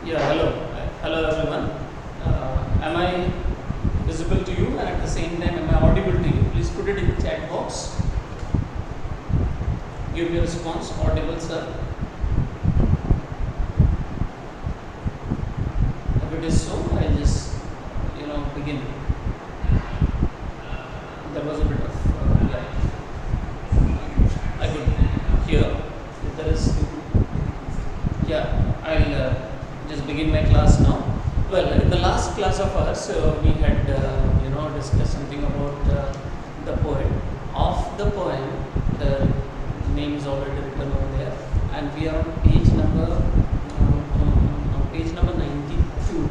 Yeah, hello. Hello everyone. Am I visible to you, and at the same time am I audible to you? Please put it in the chat box. Give your response. Audible, sir. If it is so, I'll just begin. There was a bit of I could hear. If there is, I'll just begin my class now. Well, in the last class of ours, we had discussed something about the poet. Of the poem, the name is already written over there, and we are on page number 92,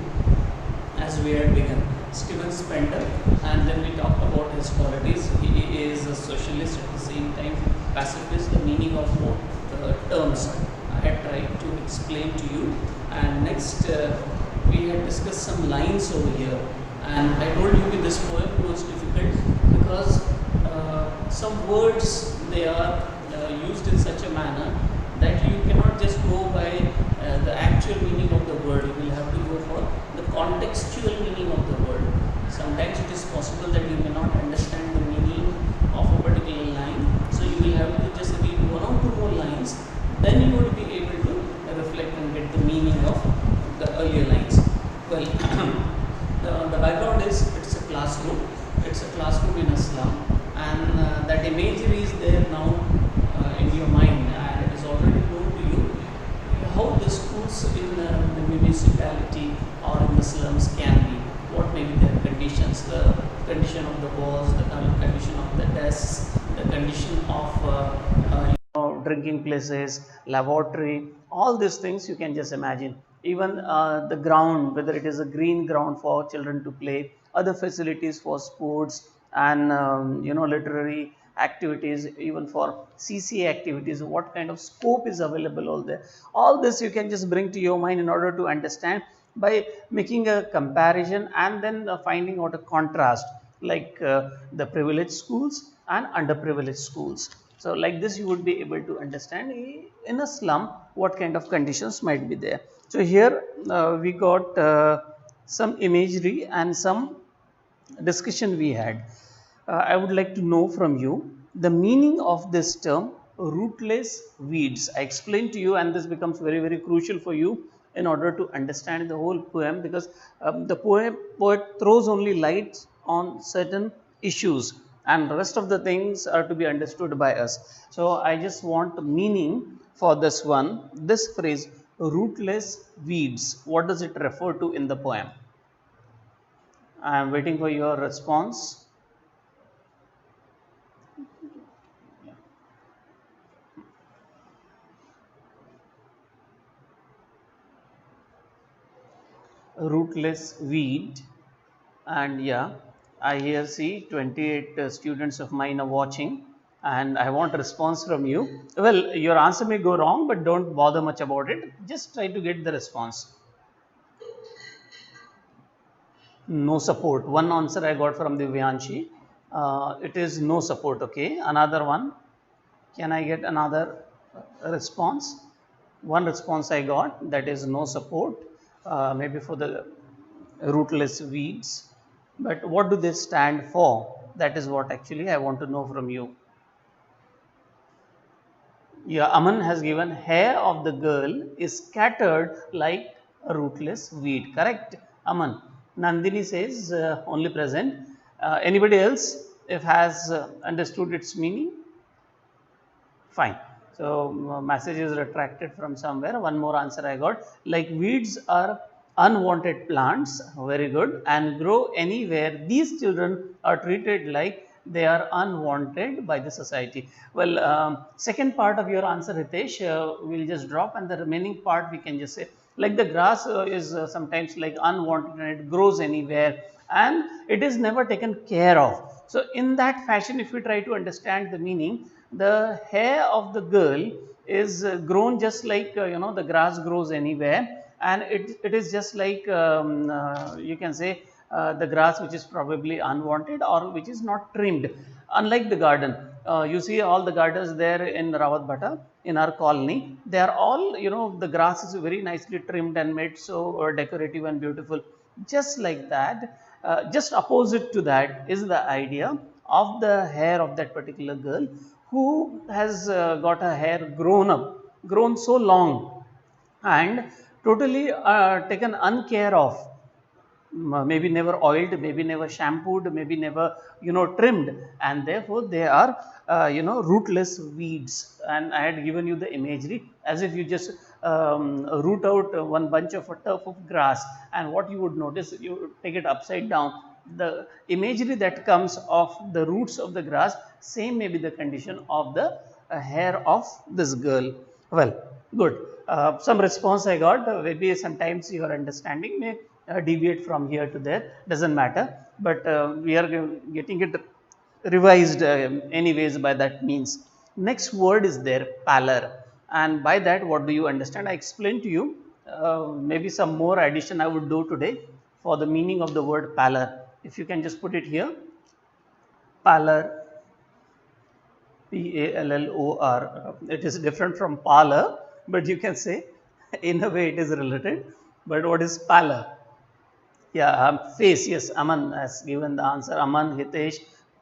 as we had begun. Stephen Spender, and then we talked about his qualities. He is a socialist, at the same time pacifist, the meaning of both terms I had tried to explain to you. And next, we had discussed some lines over here, and I told you this poem was difficult because some words, they are used in such a manner that you cannot just go by the actual meaning of the word. You will have to go for the contextual meaning of the word. Sometimes it is possible that you may not understand the meaning of a particular line, so you will have to just read one or two more lines, then you will be able to reflect and get the meaning of the earlier lines. Well, the background is, it's a classroom. It's a classroom in a slum, and that imagery is there now in your mind, and it is already known to you how the schools in the municipality or in the slums can be. What may be their conditions, the condition of the walls, the condition of the desks, the condition of drinking places, lavatory, all these things you can just imagine. Even the ground, whether it is a green ground for children to play, other facilities for sports and literary activities, even for CCA activities, what kind of scope is available all there. All this you can just bring to your mind in order to understand by making a comparison and then finding out a contrast, like the privileged schools and underprivileged schools. So like this you would be able to understand in a slum what kind of conditions might be there. So here we got some imagery and some discussion we had. I would like to know from you the meaning of this term rootless weeds. I explained to you, and this becomes very, very crucial for you in order to understand the whole poem, because the poet throws only light on certain issues, and the rest of the things are to be understood by us. So I just want meaning for this one, this phrase rootless weeds. What does it refer to in the poem? I am waiting for your response. Rootless weed. And yeah, I here see 28 students of mine are watching, and I want a response from you. Well, your answer may go wrong, but don't bother much about it. Just try to get the response. No support. One answer I got from the Vyanshi. It is no support. Okay. Another one. Can I get another response? One response I got, that is no support. Maybe for the rootless weeds. But what do they stand for? That is what actually I want to know from you. Yeah, Aman has given hair of the girl is scattered like a rootless weed. Correct, Aman. Nandini says only present. Anybody else, if has understood its meaning? Fine. So message is retracted from somewhere. One more answer I got. Like weeds are unwanted plants, very good, and grow anywhere. These children are treated like they are unwanted by the society. Well, second part of your answer, Hitesh, we'll just drop, and the remaining part we can just say, like the grass is sometimes like unwanted and it grows anywhere and it is never taken care of. So in that fashion, if we try to understand the meaning, the hair of the girl is grown just like the grass grows anywhere, and it is just like you can say the grass which is probably unwanted or which is not trimmed. Unlike the garden, you see all the gardens there in Rawatbhata, in our colony, they are all, the grass is very nicely trimmed and made so decorative and beautiful. Just like that, just opposite to that is the idea of the hair of that particular girl who has got her hair grown so long and totally taken uncare of, maybe never oiled, maybe never shampooed, maybe never trimmed, and therefore they are rootless weeds. And I had given you the imagery as if you just root out one bunch of a turf of grass, and what you would notice, you take it upside down, the imagery that comes of the roots of the grass, same may be the condition of the hair of this girl. Well, good. Some response I got. Maybe sometimes your understanding may deviate from here to there. Doesn't matter. But we are getting it revised anyways by that means. Next word is there, pallor. And by that, what do you understand? I explained to you. Maybe some more addition I would do today for the meaning of the word pallor. If you can just put it here, pallor. Pallor. It is different from parlor, but you can say in a way it is related. But what is pallor? Yeah, face. Yes, Aman has given the answer. Aman, Hitesh.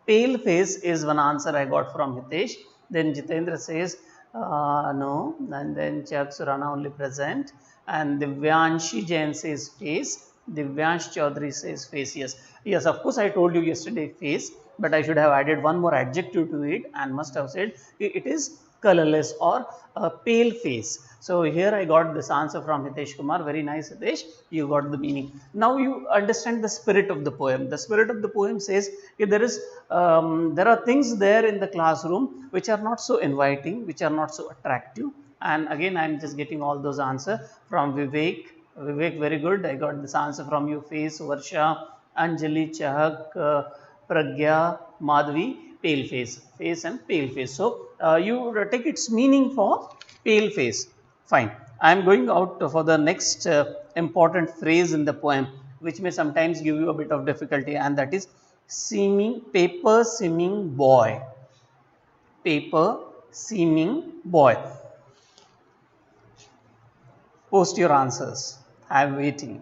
Pale face is one answer I got from Hitesh. Then Jitendra says no. And then Chak Surana only present. And Divyanshi Jain says face. Divyansh Chaudhary says face. Yes, yes. Of course, I told you yesterday face, but I should have added one more adjective to it and must have said it is colorless or a pale face. So here I got this answer from Hitesh Kumar. Very nice, Hitesh. You got the meaning. Now you understand the spirit of the poem. The spirit of the poem says there are things there in the classroom which are not so inviting, which are not so attractive. And again, I am just getting all those answers from Vivek. Vivek, very good. I got this answer from you. Face, Varsha, Anjali, Chahak, Pragya, Madhvi, pale face and pale face. So you take its meaning for pale face. Fine. I am going out for the next important phrase in the poem, which may sometimes give you a bit of difficulty, and that is paper seeming boy. Paper seeming boy. Post your answers. I am waiting.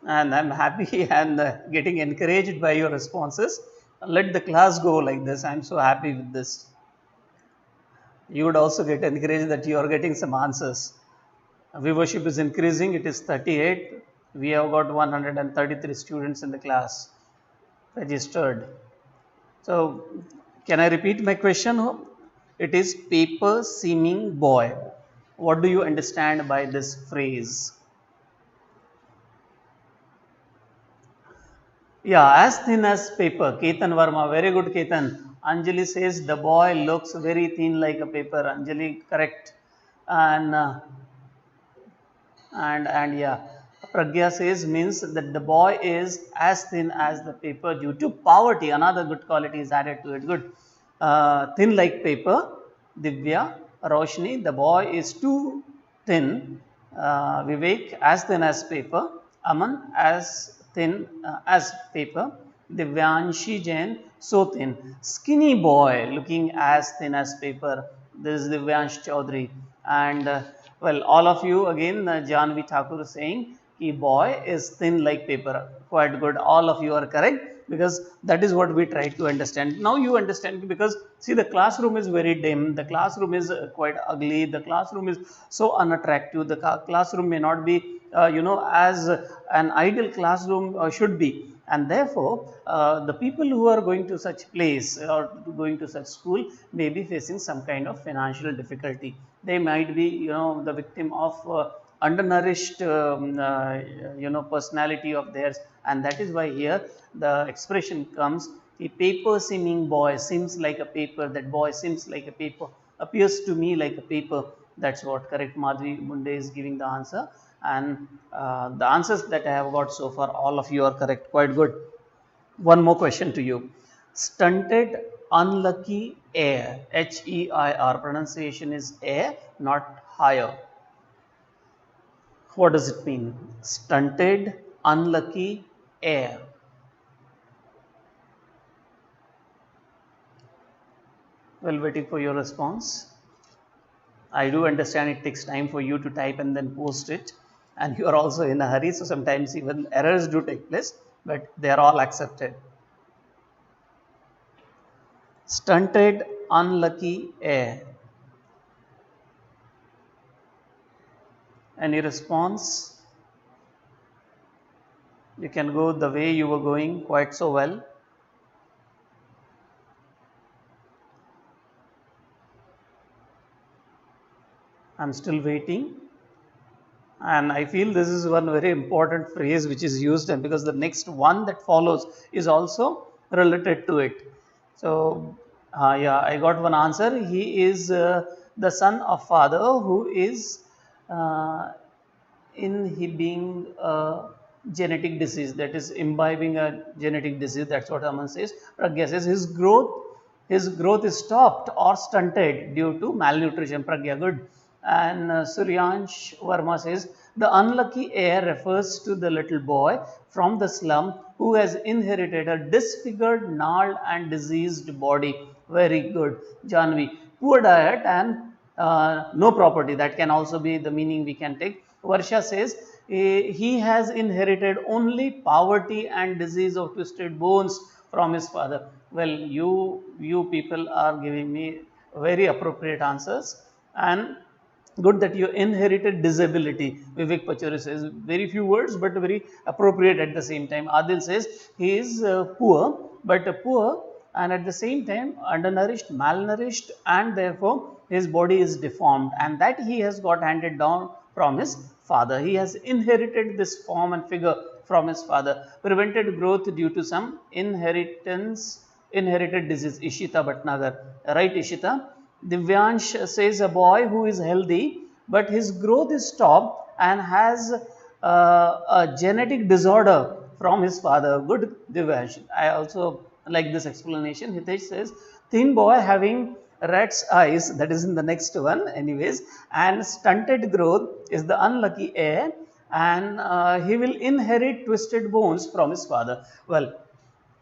And I am happy and getting encouraged by your responses. Let the class go like this. I am so happy with this. You would also get encouraged that you are getting some answers. Viewership is increasing. It is 38. We have got 133 students in the class registered. So, can I repeat my question? It is paper seeming boy. What do you understand by this phrase? Yeah, as thin as paper. Ketan Verma, very good, Ketan. Anjali says the boy looks very thin like a paper. Anjali, correct. And yeah, Pragya says means that the boy is as thin as the paper due to poverty. Another good quality is added to it. Good. Thin like paper. Divya, Roshni, the boy is too thin. Vivek, as thin as paper. Aman, as thin as paper. Divyanshi Jain, so thin. Skinny boy, looking as thin as paper. This is Divyansh Chaudhary. And well, all of you again, Janvi Thakur is saying, "Ki boy is thin like paper." Quite good. All of you are correct, because that is what we try to understand. Now you understand, because see, the classroom is very dim. The classroom is quite ugly. The classroom is so unattractive. The classroom may not be, as an ideal classroom should be. And therefore, the people who are going to such place or going to such school may be facing some kind of financial difficulty. They might be, the victim of undernourished, personality of theirs, and that is why here the expression comes: a paper seeming boy seems like a paper. That boy seems like a paper, appears to me like a paper. That's what correct. Madhvi Munde is giving the answer, and the answers that I have got so far, all of you are correct. Quite good. One more question to you. Stunted, unlucky air. H-E-I-R. Pronunciation is air, not higher. What does it mean? Stunted, unlucky air. Well, waiting for your response. I do understand it takes time for you to type and then post it, and you are also in a hurry, so sometimes even errors do take place, but they are all accepted. Stunted, unlucky heir. Any response? You can go the way you were going quite so well. I'm still waiting. And I feel this is one very important phrase which is used, and because the next one that follows is also related to it. So, yeah, I got one answer. He is the son of father who is uh, inhibiting a genetic disease, that is imbibing a genetic disease. That's what Aman says. Pragya says his growth is stopped or stunted due to malnutrition. Pragya, good. And Suryansh Verma says the unlucky heir refers to the little boy from the slum who has inherited a disfigured, gnarled, and diseased body. Very good. Janvi, poor diet and no property. That can also be the meaning we can take. Varsha says he has inherited only poverty and disease of twisted bones from his father. Well, you people are giving me very appropriate answers, and good that you inherited disability. Vivek Pachuri says very few words but very appropriate at the same time. Adil says he is poor, but poor and at the same time undernourished, malnourished, and therefore his body is deformed, and that he has got handed down from his father. He has inherited this form and figure from his father. Prevented growth due to some inherited disease. Ishita Bhatnagar. Right, Ishita? Divyansh says a boy who is healthy, but his growth is stopped and has a genetic disorder from his father. Good, Divyansh. I also like this explanation. Hitesh says thin boy having rat's eyes, that is in the next one anyways, and stunted growth is the unlucky heir, and he will inherit twisted bones from his father. Well,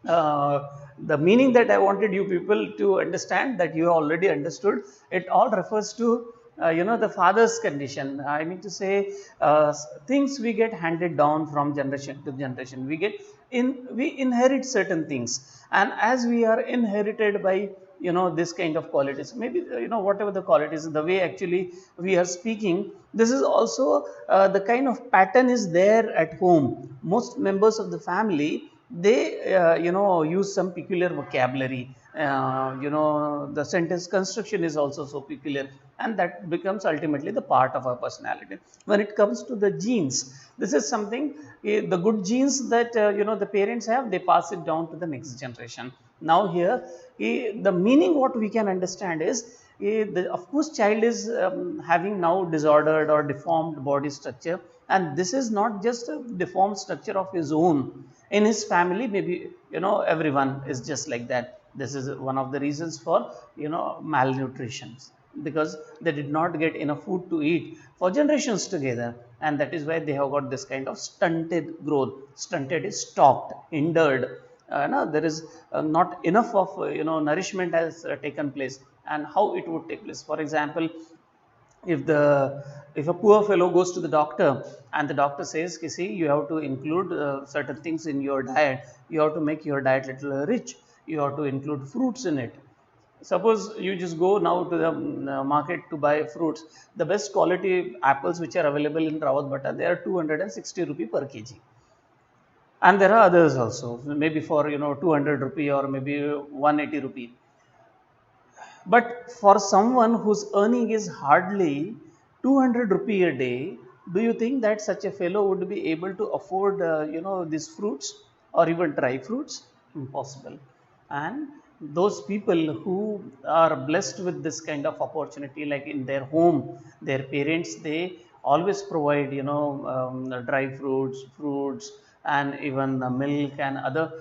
the meaning that I wanted you people to understand, that you already understood, it all refers to the father's condition. I mean to say, things we get handed down from generation to generation. We inherit certain things, and as we are inherited by this kind of qualities, maybe whatever the qualities, the way actually we are speaking, this is also the kind of pattern is there at home. Most members of the family, they use some peculiar vocabulary. The sentence construction is also so peculiar, and that becomes ultimately the part of our personality. When it comes to the genes, this is something, the good genes that the parents have, they pass it down to the next generation. Now here, the meaning what we can understand is, of course child is having now disordered or deformed body structure, and this is not just a deformed structure of his own. In his family, maybe everyone is just like that. This is one of the reasons for malnutrition, because they did not get enough food to eat for generations together, and that is why they have got this kind of stunted growth. Stunted is stopped, hindered. There is not enough of nourishment has taken place, and how it would take place. For example, if a poor fellow goes to the doctor and the doctor says, see, you have to include certain things in your diet, you have to make your diet little rich, you have to include fruits in it. Suppose you just go now to the market to buy fruits. The best quality apples which are available in Rawatbhata, they are 260 rupee per kg. And there are others also, maybe for 200 rupee or maybe 180 rupee. But for someone whose earning is hardly 200 rupee a day, do you think that such a fellow would be able to afford, these fruits or even dry fruits? Impossible. And those people who are blessed with this kind of opportunity, like in their home, their parents, they always provide, dry fruits, and even milk and other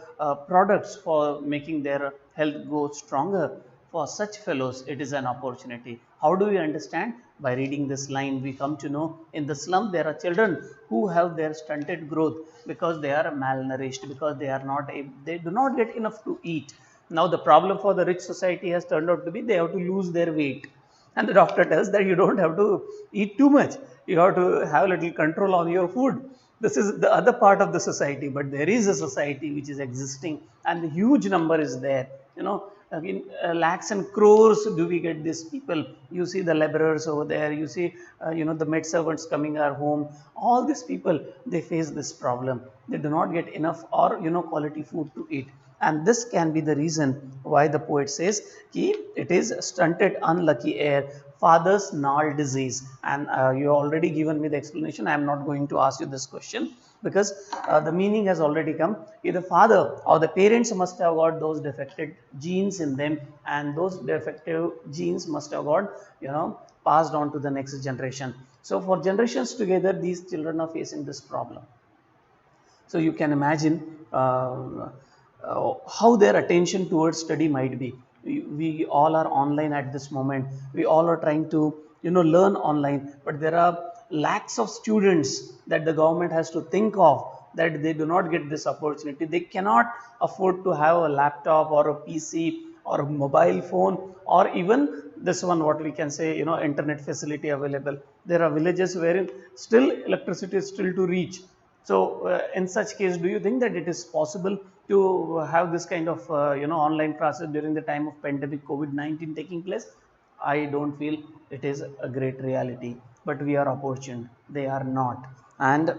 products for making their health go stronger. For such fellows, it is an opportunity. How do we understand? By reading this line, we come to know in the slum there are children who have their stunted growth because they are malnourished, because they do not get enough to eat. Now the problem for the rich society has turned out to be they have to lose their weight. and the doctor tells that you don't have to eat too much, you have to have a little control on your food. This is the other part of the society, but there is a society which is existing and the huge number is there, you know. I mean, lakhs and crores do we get these people. You see the laborers over there, you see you know, the maid servants coming our home, all these people, they face this problem. They do not get enough or, you know, quality food to eat, and this can be the reason why the poet says ki it is stunted unlucky heir, father's gnarl disease. And you already given me the explanation, I am not going to ask you this question because the meaning has already come. Either father or the parents must have got those defective genes in them, and those defective genes must have got, you know, passed on to the next generation. So for generations together, these children are facing this problem. So you can imagine how their attention towards study might be. We all are online at this moment. We all are trying to, you know, learn online, but there are lakhs of students that the government has to think of, that they do not get this opportunity. They cannot afford to have a laptop or a PC or a mobile phone, or even this one, what we can say, you know, internet facility available. There are villages wherein still electricity is still to reach. So in such case, do you think that it is possible to have this kind of you know, online classes during the time of pandemic COVID-19 taking place? I don't feel it is a great reality, but we are opportune. They are not, and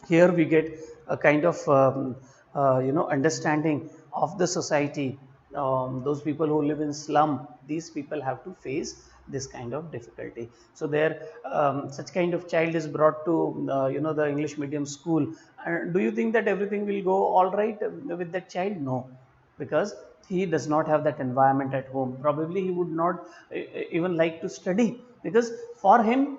here we get a kind of you know, understanding of the society. Those people who live in slum, these people have to face this kind of difficulty. So there such kind of child is brought to you know, the English medium school, do you think that everything will go all right with that child? No, because he does not have that environment at home. Probably he would not even like to study, because for him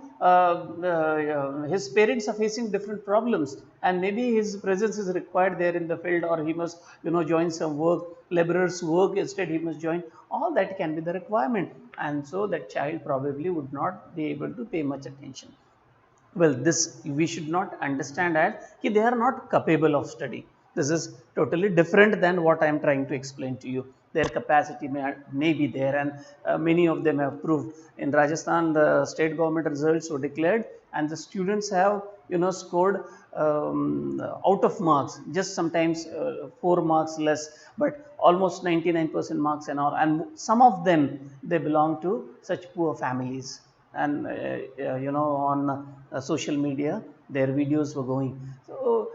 his parents are facing different problems, and maybe his presence is required there in the field, or he must, you know, join some work, laborers work, instead he must join. All that can be the requirement, and so that child probably would not be able to pay much attention. Well, this we should not understand as कि they are not capable of study. This is totally different than what I am trying to explain to you. Their capacity may be there, and many of them have proved. In Rajasthan, the state government results were declared, and the students have, you know, scored out of marks, just sometimes 4 marks less, but almost 99% marks and all. And some of them, they belong to such poor families, and you know, on social media their videos were going. So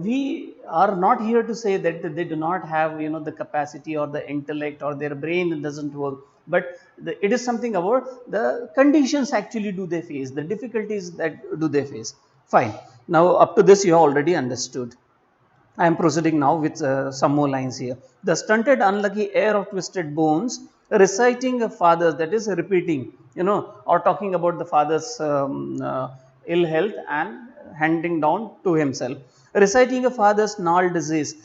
we are not here to say that they do not have, you know, the capacity or the intellect or their brain doesn't work, but it is something about the conditions actually do they face, the difficulties that do they face. Fine, now up to this you have already understood. I am proceeding now with some more lines here. The stunted, unlucky heir of twisted bones, reciting a father, that is repeating, you know, or talking about the father's ill health and handing down to himself. Reciting a father's gnarled disease,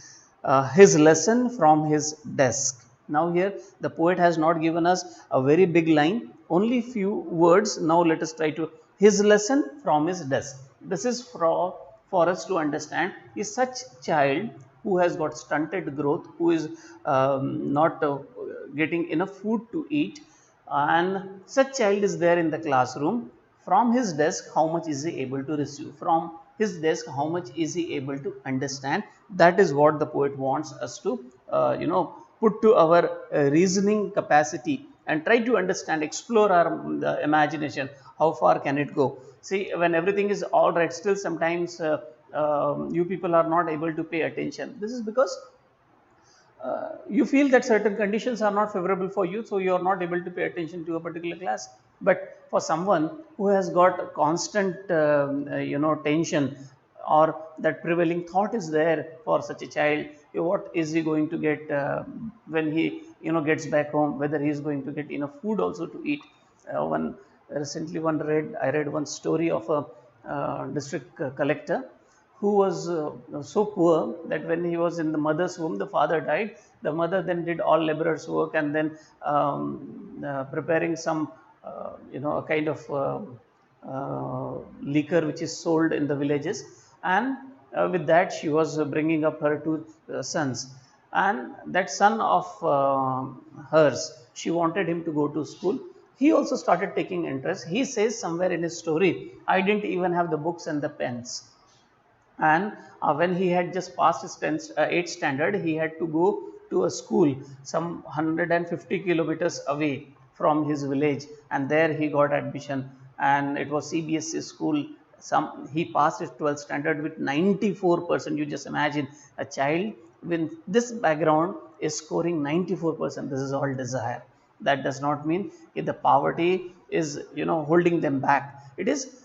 his lesson from his desk. Now here the poet has not given us a very big line, only few words. Now let us try to, his lesson from his desk. This is for us to understand, is such child who has got stunted growth, who is not getting enough food to eat, and such child is there in the classroom. From his desk, how much is he able to receive? From his desk, how much is he able to understand? That is what the poet wants us to you know, put to our reasoning capacity and try to understand, explore our imagination. How far can it go? See, when everything is all right, still sometimes you people are not able to pay attention. This is because you feel that certain conditions are not favorable for you, so you are not able to pay attention to a particular class. But for someone who has got constant you know, tension, or that prevailing thought is there for such a child, what is he going to get when he, you know, gets back home, whether he is going to get enough food also to eat. One recently I read one story of a district collector who was so poor that when he was in the mother's womb, the father died. The mother then did all laborers work, and then preparing some you know, a kind of liquor which is sold in the villages, and with that she was bringing up her two sons. And that son of hers, she wanted him to go to school. he also started taking interest. He says somewhere in his story, I didn't even have the books and the pens. And when he had just passed his 8th standard, he had to go to a school some 150 kilometers away from his village, and there he got admission, and it was CBSE school. He passed his 12th standard with 94%. You just imagine a child with this background is scoring 94%. This is all desire. That does not mean the poverty is holding them back. It is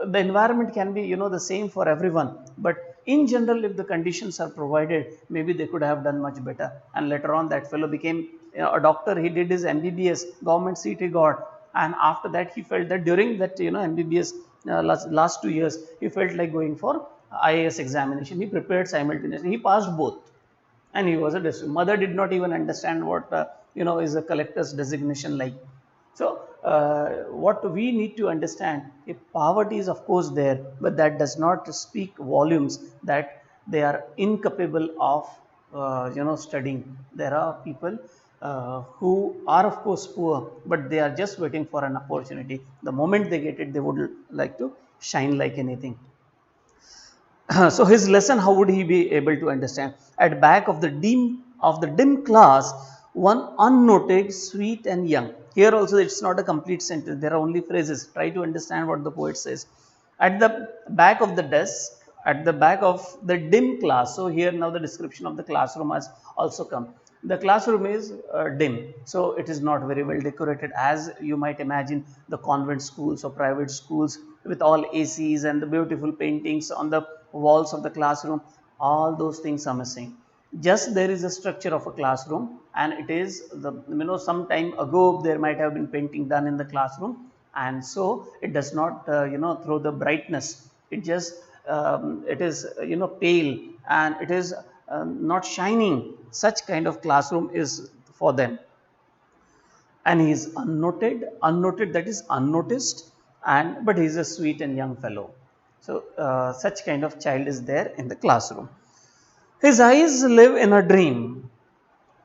the environment can be the same for everyone, but in general, if the conditions are provided, maybe they could have done much better. And later on, that fellow became a doctor. He did his MBBS, government seat he got, and after that he felt that during that MBBS last 2 years, he felt like going for IAS examination. He prepared simultaneously. He passed both, and he was a district. Mother did not even understand what is a collector's designation like. So what we need to understand, if poverty is of course there, but that does not speak volumes that they are incapable of studying. There are people who are of course poor, but they are just waiting for an opportunity. The moment they get it, they would like to shine like anything. So his lesson, how would he be able to understand? At back of the dim class, one unnoted, sweet and young. Here also it's not a complete sentence. There are only phrases. Try to understand what the poet says. At the back of the desk, at the back of the dim class. So here now the description of the classroom has also come. The classroom is dim, so it is not very well decorated, as you might imagine the convent schools or private schools with all ACs and the beautiful paintings on the walls of the classroom. All those things are missing. Just there is a structure of a classroom, and it is some time ago there might have been painting done in the classroom, and so it does not throw the brightness. It just it is pale, and it is not shining. Such kind of classroom is for them. And he is unnoted, that is unnoticed, and but he is a sweet and young fellow. So such kind of child is there in the classroom. His eyes live in a dream.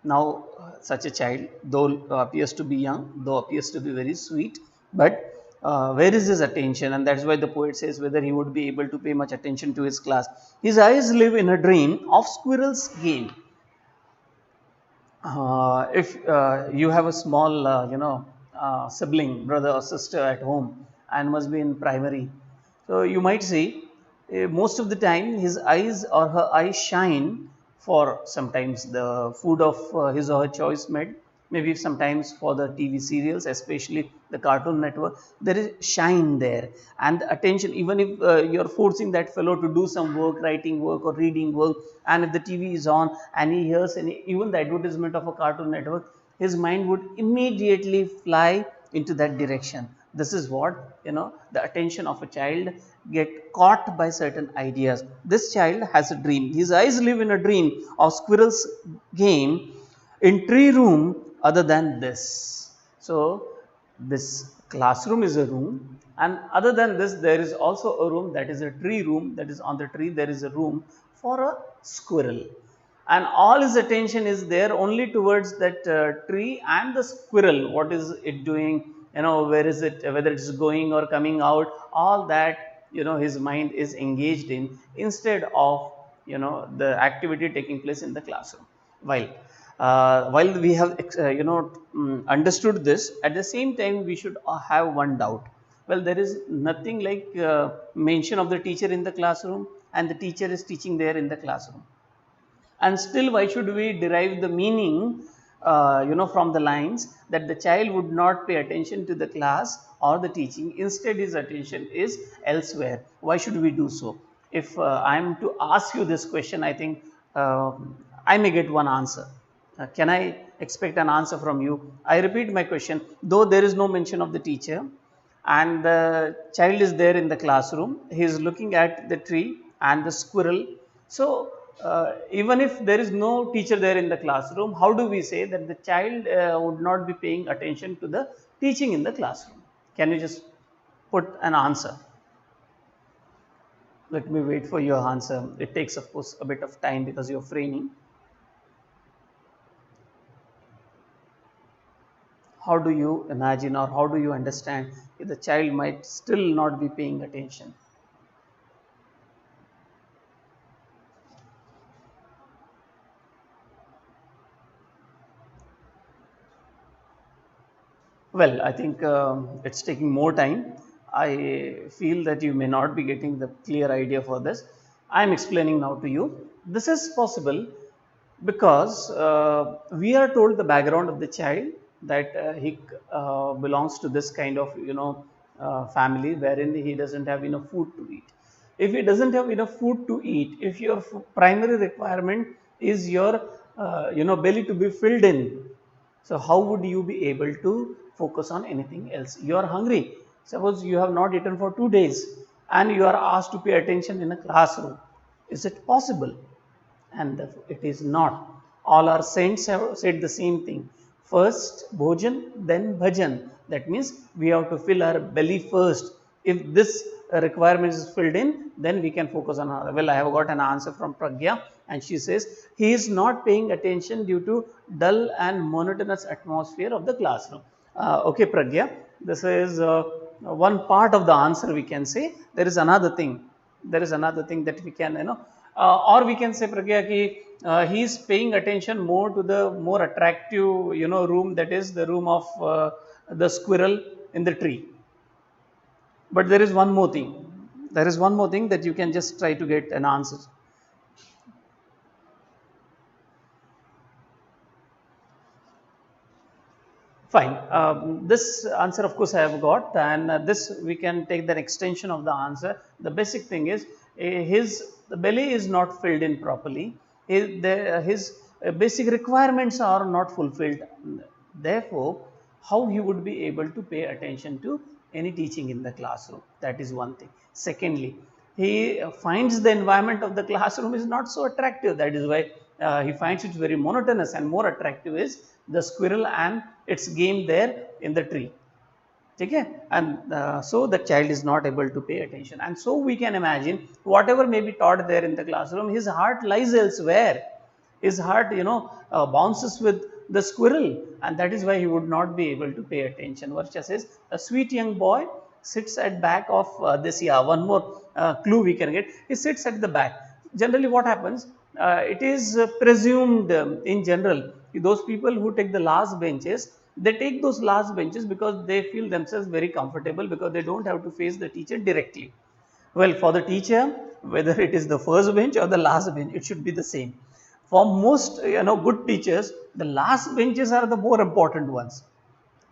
Now such a child, though appears to be young, though appears to be very sweet, but where is his attention? And that's why the poet says whether he would be able to pay much attention to his class. His eyes live in a dream of squirrel's game. If you have a small sibling, brother or sister at home, and must be in primary, so you might see most of the time his eyes or her eyes shine for sometimes the food of his or her choice made, maybe sometimes for the TV serials, especially the Cartoon Network. There is shine there, and the attention, even if you are forcing that fellow to do some work, writing work or reading work, and if the TV is on and he hears even the advertisement of a Cartoon Network, his mind would immediately fly into that direction. This is what the attention of a child get caught by certain ideas. This child has a dream. His eyes live in a dream of squirrel's game in tree room other than this. So this classroom is a room, and other than this there is also a room, that is a tree room, that is on the tree there is a room for a squirrel, and all his attention is there only towards that tree and the squirrel. What is it doing, where is it, whether it is going or coming out, all that his mind is engaged in, instead of the activity taking place in the classroom. While we have understood this, at the same time we should have one doubt. Well, there is nothing like mention of the teacher in the classroom, and the teacher is teaching there in the classroom, and still why should we derive the meaning from the lines that the child would not pay attention to the class or the teaching, instead his attention is elsewhere? Why should we do so? If I am to ask you this question, I think I may get one answer. Can I expect an answer from you? I repeat my question. Though there is no mention of the teacher and the child is there in the classroom, he is looking at the tree and the squirrel. So even if there is no teacher there in the classroom, how do we say that the child would not be paying attention to the teaching in the classroom? Can you just put an answer? Let me wait for your answer. It takes, of course, a bit of time because you're framing. how do you imagine or how do you understand if the child might still not be paying attention? Well, I think it's taking more time. I feel that you may not be getting the clear idea for this. I am explaining now to you. This is possible because we are told the background of the child, that he belongs to this kind of family wherein he doesn't have enough food to eat. If he doesn't have enough food to eat, if your primary requirement is your belly to be filled in, so how would you be able to focus on anything else? You are hungry. Suppose you have not eaten for 2 days and you are asked to pay attention in a classroom. Is it possible? And it is not. All our saints have said the same thing. First bhojan, then bhajan. That means we have to fill our belly first. If this requirement is filled in, then we can focus on another. Well, I have got an answer from Pragya, and she says he is not paying attention due to dull and monotonous atmosphere of the classroom. Okay, Pragya, this is one part of the answer we can say. There is another thing. There is another thing that we can, or we can say, Pragya, ki, he is paying attention more to the more attractive, room, that is the room of the squirrel in the tree. But there is one more thing. There is one more thing that you can just try to get an answer. Fine. This answer, of course, I have got, and this we can take the extension of the answer. The basic thing is the belly is not filled in properly. His basic requirements are not fulfilled. Therefore, how he would be able to pay attention to any teaching in the classroom? That is one thing. Secondly, he finds the environment of the classroom is not so attractive. That is why he finds it very monotonous, and more attractive is the squirrel and its game there in the tree. Okay? And so the child is not able to pay attention, and so we can imagine whatever may be taught there in the classroom, his heart lies elsewhere. His heart bounces with the squirrel, and that is why he would not be able to pay attention. Varsha says a sweet young boy sits at back of this. Yeah, one more clue we can get. He sits at the back. Generally what happens, it is presumed in general, those people who take the last benches, they take those last benches because they feel themselves very comfortable, because they don't have to face the teacher directly. Well, for the teacher, whether it is the first bench or the last bench, it should be the same. For most good teachers, the last benches are the more important ones.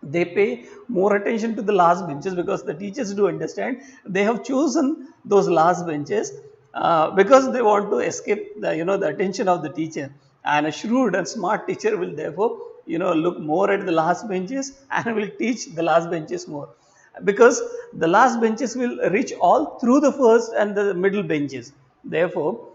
They pay more attention to the last benches because the teachers do understand they have chosen those last benches because they want to escape the attention of the teacher. And a shrewd and smart teacher will therefore look more at the last benches and will teach the last benches more, because the last benches will reach all through the first and the middle benches. Therefore,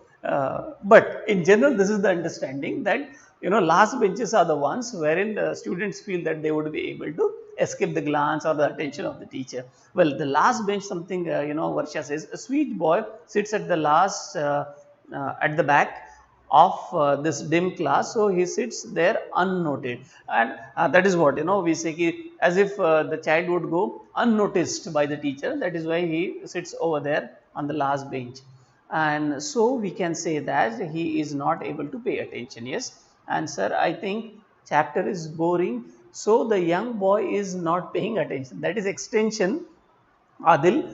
but in general, this is the understanding that last benches are the ones wherein the students feel that they would be able to escape the glance or the attention of the teacher. Well, the last bench, something Varsha says, a sweet boy sits at the last at the back of this dim class, so he sits there unnoted, and that is what we say, as if the child would go unnoticed by the teacher. That is why he sits over there on the last bench, and so we can say that he is not able to pay attention. Yes, and sir, I think chapter is boring, so the young boy is not paying attention. That is extension. Adil,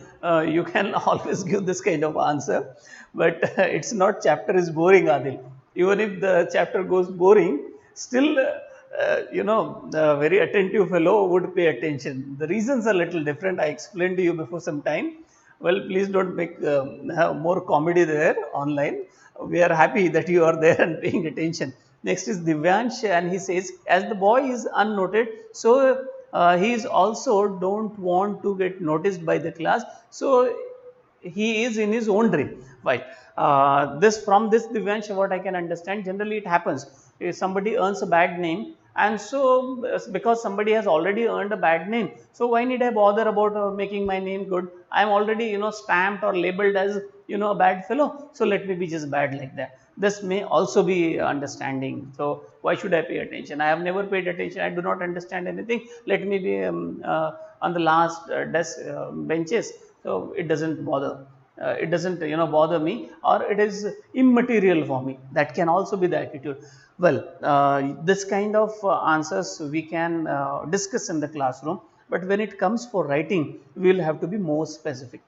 you can always give this kind of answer, but it's not chapter is boring, Adil. Even if the chapter goes boring, still, the very attentive fellow would pay attention. The reasons are little different. I explained to you before some time. Well, please don't make have more comedy there online. We are happy that you are there and paying attention. Next is Divyansh, and he says, as the boy is unnoted, so he is also don't want to get noticed by the class, so he is in his own dream. Right. From this Divyansh, what I can understand, generally it happens. If somebody earns a bad name, And so because somebody has already earned a bad name, so why need I bother about making my name good? I am already stamped or labeled as a bad fellow, so let me be just bad like that. This may also be understanding. So why should I pay attention? I have never paid attention, I do not understand anything, let me be on the last desk benches, so it doesn't bother. It doesn't bother me, or it is immaterial for me. That can also be the attitude. Well, this kind of answers we can discuss in the classroom, but when it comes for writing, we will have to be more specific.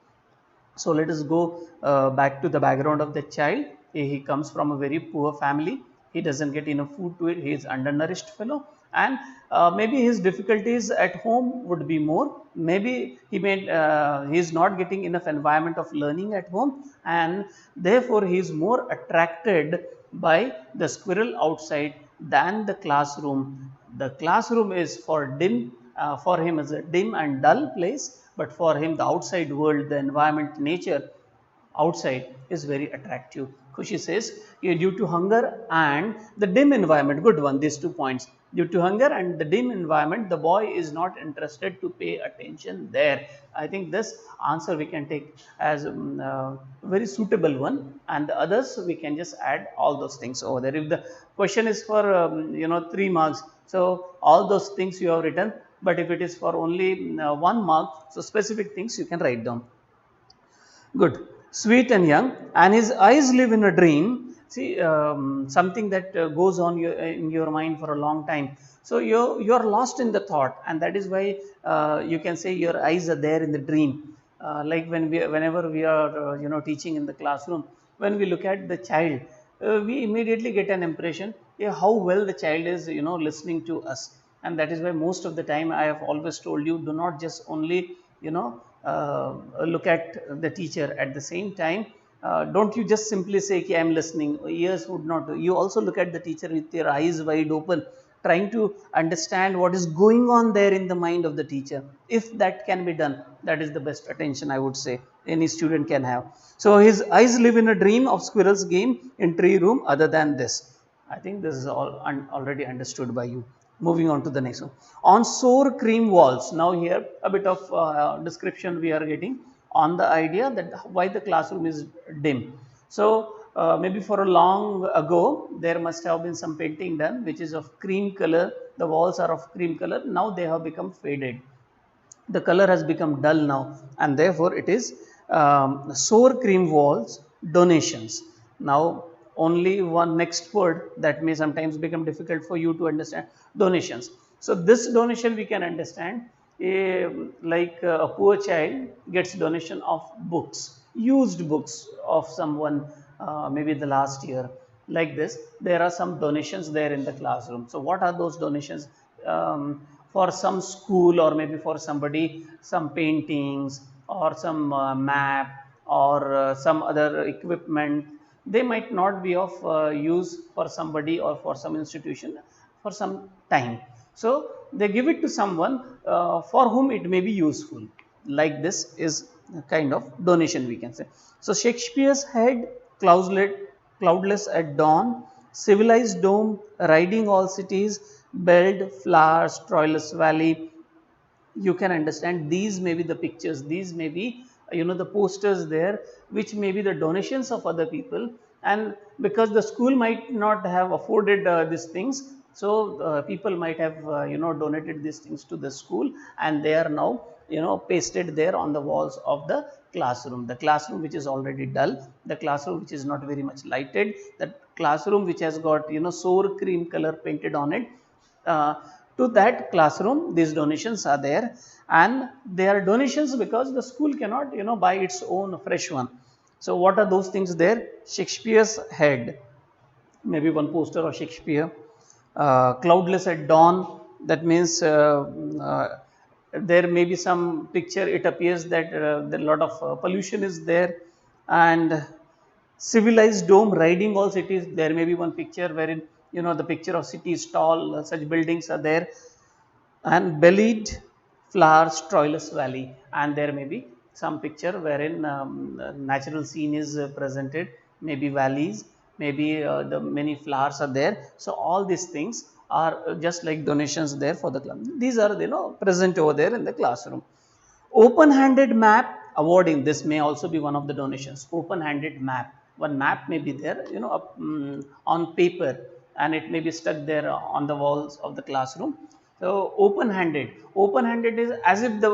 So let us go back to the background of the child. He comes from a very poor family. He doesn't get enough food to eat. He is undernourished fellow, and maybe his difficulties at home would be more. Maybe he is not getting enough environment of learning at home, and therefore he is more attracted by the squirrel outside than the classroom. The classroom is for him is a dim and dull place, but for him the outside world, the environment, nature outside is very attractive. Khushi says, due to hunger and the dim environment, good one, these 2 points. Due to hunger and the dim environment, the boy is not interested to pay attention there. I think this answer we can take as very suitable one, and the others we can just add all those things over there. If the question is for 3 marks, so all those things you have written, but if it is for only 1 mark, so specific things you can write down. Good. Sweet and young, and his eyes live in a dream. See, something that goes on in your mind for a long time. So you're lost in the thought, and that is why you can say your eyes are there in the dream. Like whenever we are teaching in the classroom, when we look at the child, we immediately get an impression how well the child is listening to us, and that is why most of the time I have always told you, do not just only look at the teacher. At the same time, don't you just simply say I am listening, ears would not do. You also look at the teacher with your eyes wide open, trying to understand what is going on there in the mind of the teacher. If that can be done, that is the best attention I would say any student can have. So his eyes live in a dream of squirrel's game in tree room other than this. I think this is all already understood by you. Moving on to the next one. On sour cream walls. Now here a bit of description we are getting on the idea that why the classroom is dim. So maybe for a long ago there must have been some painting done which is of cream color. The walls are of cream color. Now they have become faded. The color has become dull now, and therefore it is sour cream walls, donations. Now only one next word that may sometimes become difficult for you to understand, donations. So this donation we can understand, like a poor child gets donation of books, used books of someone, maybe the last year. Like this, there are some donations there in the classroom. So what are those donations? For some school, or maybe for somebody, some paintings or some map or some other equipment. They might not be of use for somebody or for some institution for some time. So they give it to someone for whom it may be useful. Like this is a kind of donation we can say. So Shakespeare's head, cloudless at dawn, civilized dome, riding all cities, belled flowers, troilus valley. You can understand these may be the pictures, these may be the posters there, which may be the donations of other people. And because the school might not have afforded these things, so people might have donated these things to the school, and they are now pasted there on the walls of the classroom. The classroom which is already dull, the classroom which is not very much lighted, the classroom which has got sour cream color painted on it. uh, to that classroom these donations are there, and they are donations because the school cannot buy its own fresh one. So what are those things there? Shakespeare's head, maybe one poster of Shakespeare. Cloudless at dawn, that means there may be some picture, it appears that a lot of pollution is there. And civilized dome riding all cities, there may be one picture wherein the picture of cities tall, such buildings are there. And bellied flowers, troilus valley, and there may be some picture wherein natural scene is presented, maybe valleys, maybe the many flowers are there. So all these things are just like donations there for the club. These are present over there in the classroom. Open-handed map awarding, this may also be one of the donations. Open-handed map, one map may be there on paper, and it may be stuck there on the walls of the classroom. So open-handed is as if the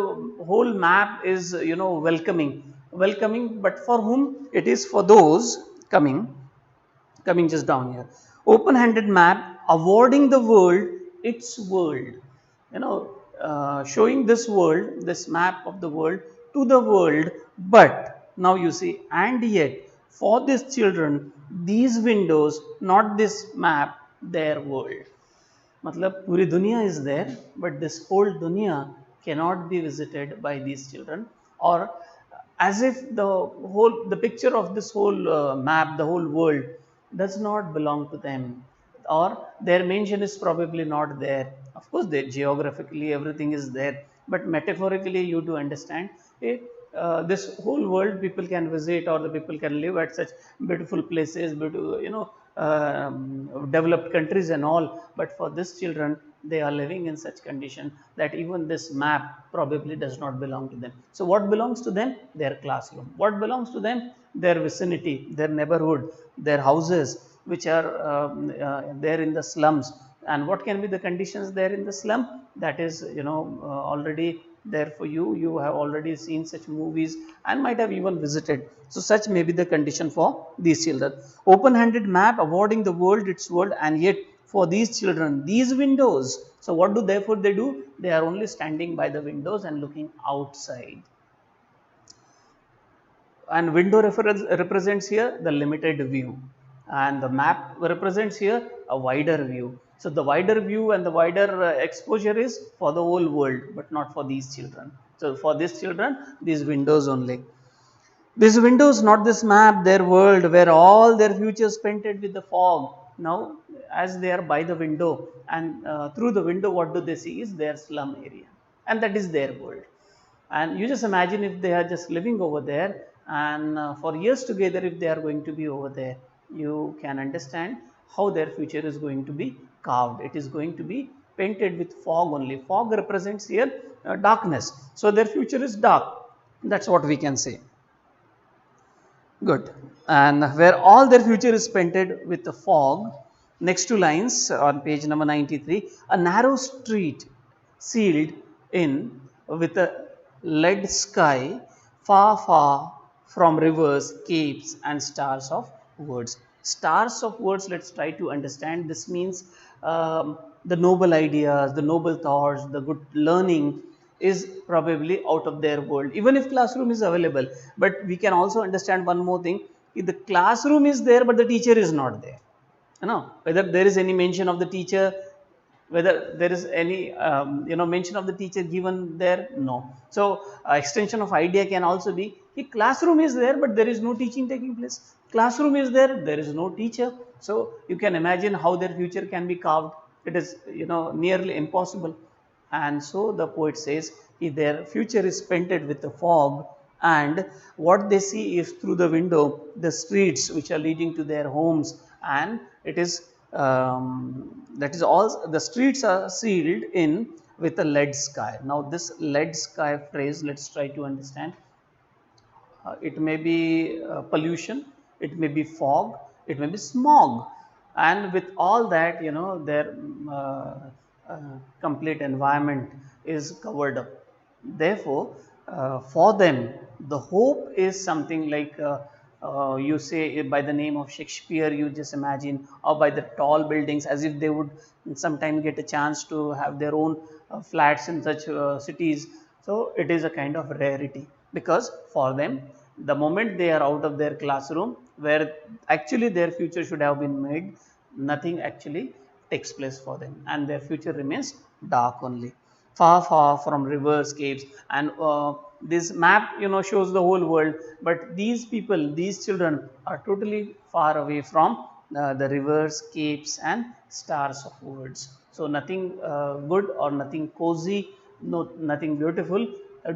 whole map is welcoming, but for whom? It is for those coming just down here. Open-handed map awarding the world its world. Showing this map of the world to the world. But now you see, and yet for these children, these windows, not this map, their world. मतलब पूरी दुनिया is there, but this whole dunya cannot be visited by these children, or as if the picture of this whole map, the whole world does not belong to them, or their mention is probably not there. Of course, they geographically everything is there, but metaphorically you do understand. This whole world people can visit, or the people can live at such beautiful places, beautiful, developed countries and all, but for these children, they are living in such condition that even this map probably does not belong to them. So what belongs to them? Their classroom. What belongs to them? Their vicinity, their neighborhood, their houses which are there in the slums. And what can be the conditions there in the slum? That is already there for you. You have already seen such movies and might have even visited. So such may be the condition for these children. Open-handed map awarding the world its world, and yet for these children, these windows. So what do therefore they do? They are only standing by the windows and looking outside. And window represents here the limited view, and the map represents here a wider view. So the wider view and the wider exposure is for the whole world, but not for these children. So for these children, these windows only. These windows, not this map, their world, where all their futures painted with the fog. Now, as they are by the window, and through the window, what do they see is their slum area, and that is their world. And you just imagine if they are just living over there, and for years together, if they are going to be over there, you can understand how their future is going to be carved. It is going to be painted with fog only. Fog represents here darkness. So their future is dark. That's what we can say. Good. And where all their future is painted with the fog, next two lines on page number 93, a narrow street sealed in with a lead sky, far, far from rivers, capes, and stars of words. Stars of words, let's try to understand. This means the noble ideas, the noble thoughts, the good learning is probably out of their world, even if classroom is available. But we can also understand one more thing: if the classroom is there but the teacher is not there, whether there is any mention of the teacher, whether there is any mention of the teacher given there, no. So extension of idea can also be, if classroom is there but there is no teaching taking place, classroom is there, there is no teacher. So you can imagine how their future can be carved. It is nearly impossible. And so the poet says, if their future is painted with the fog, and what they see is through the window the streets which are leading to their homes, and it is that is all, the streets are sealed in with a lead sky. Now this lead sky phrase, let's try to understand. It may be pollution, it may be fog, it may be smog, and with all that, their complete environment is covered up. Therefore, for them, the hope is something like you say by the name of Shakespeare, you just imagine, or by the tall buildings, as if they would sometime get a chance to have their own flats in such cities. So it is a kind of rarity, because for them, the moment they are out of their classroom, where actually their future should have been made, nothing actually takes place for them, and their future remains dark only. Far, far from rivers, caves, and this map shows the whole world, but these people, these children are totally far away from the rivers, capes, and stars of words. So nothing good or nothing cozy, nothing beautiful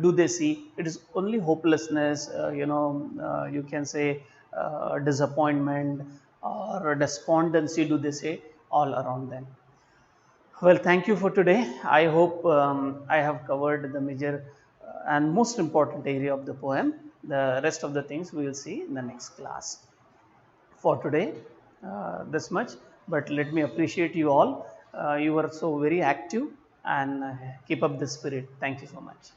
do they see. It is only hopelessness, you can say disappointment or despondency, do they say, all around them. Well, thank you for today. I hope I have covered the major and most important area of the poem. The rest of the things we will see in the next class. For today, this much. But let me appreciate you all. You were so very active and keep up the spirit. Thank you so much.